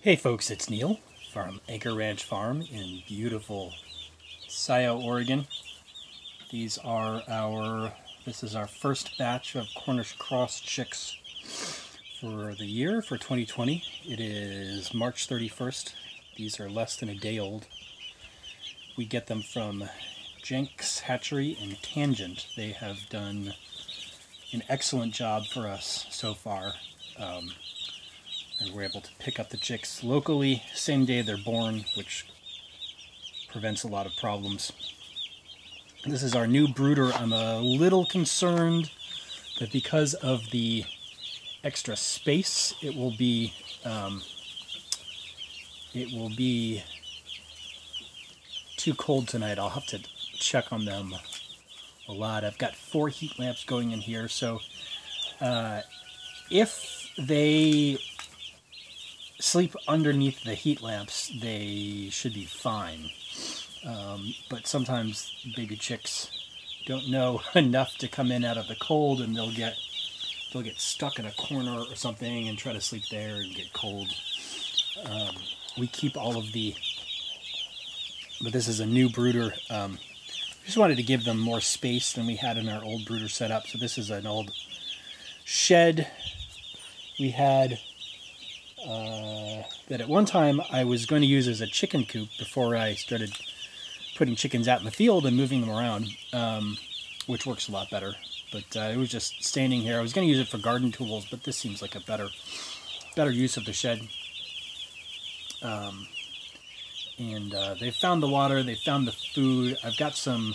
Hey folks, it's Neil from Anchor Ranch Farm in beautiful Scio, Oregon. This is our first batch of Cornish Cross chicks for the year, for 2020. It is March 31st. These are less than a day old. We get them from Jenks Hatchery in Tangent. They have done an excellent job for us so far. And we're able to pick up the chicks locally, same day they're born, which prevents a lot of problems. This is our new brooder. I'm a little concerned that because of the extra space, it will be too cold tonight. I'll have to check on them a lot. I've got 4 heat lamps going in here, so if they sleep underneath the heat lamps, they should be fine. But sometimes baby chicks don't know enough to come in out of the cold, and they'll get stuck in a corner or something and try to sleep there and get cold. We keep all of but this is a new brooder. Just wanted to give them more space than we had in our old brooder setup. So this is an old shed we had that at one time I was going to use as a chicken coop before I started putting chickens out in the field and moving them around, which works a lot better. But it was just standing here. I was going to use it for garden tools, but this seems like a better use of the shed. They found the water, they found the food. I've got some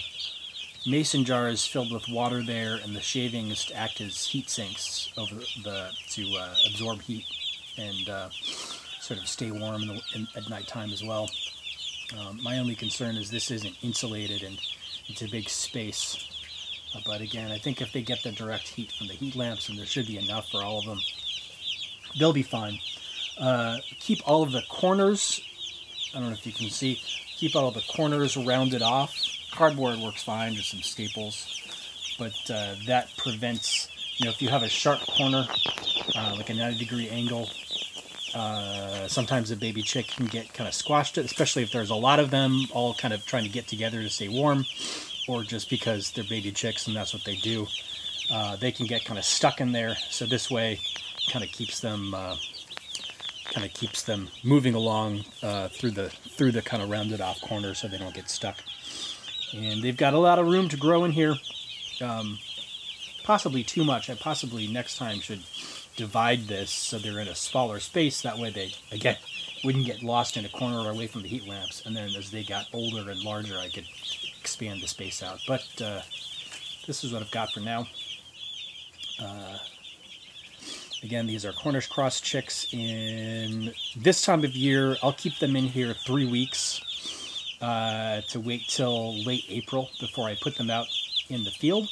mason jars filled with water there, and the shavings act as heat sinks to absorb heat and sort of stay warm at nighttime as well. My only concern is this isn't insulated and it's a big space. But again, I think if they get the direct heat from the heat lamps, and there should be enough for all of them, they'll be fine. Keep all of the corners, I don't know if you can see, keep all of the corners rounded off. Cardboard works fine, just some staples. But that prevents, if you have a sharp corner, like a 90-degree angle, sometimes a baby chick can get kind of squashed, especially if there's a lot of them all kind of trying to get together to stay warm, or just because they're baby chicks and that's what they do. They can get kind of stuck in there, so this way kind of keeps them moving along through the kind of rounded off corners so they don't get stuck. And they've got a lot of room to grow in here, possibly too much. I possibly next time should divide this so they're in a smaller space. That way they, again, wouldn't get lost in a corner or away from the heat lamps. And then as they got older and larger, I could expand the space out. But this is what I've got for now. Again, these are Cornish Cross chicks. In this time of year, I'll keep them in here 3 weeks to wait till late April before I put them out in the field.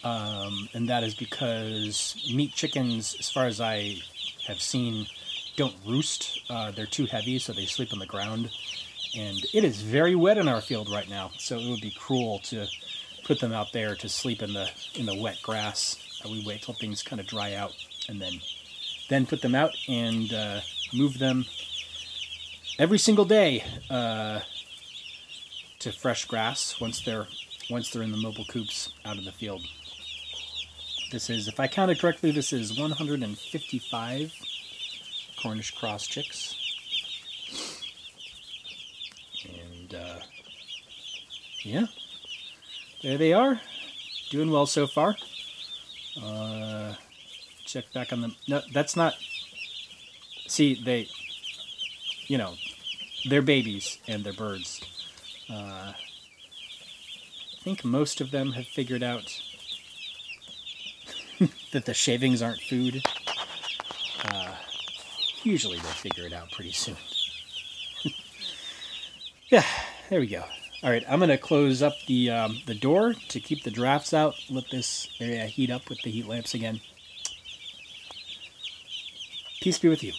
And that is because meat chickens, as far as I have seen, don't roost. They're too heavy, so they sleep on the ground. And it is very wet in our field right now, so it would be cruel to put them out there to sleep in the wet grass. We wait till things kind of dry out, and then put them out and move them every single day to fresh grass once they're in the mobile coops out of the field. This is, if I counted correctly, this is 155 Cornish Cross chicks. And yeah, there they are, doing well so far. Check back on them. No, that's not. See, they're babies and they're birds. I think most of them have figured out that the shavings aren't food. Usually they figure it out pretty soon. Yeah, there we go. All right, I'm going to close up the door to keep the drafts out. Let this area heat up with the heat lamps again. Peace be with you.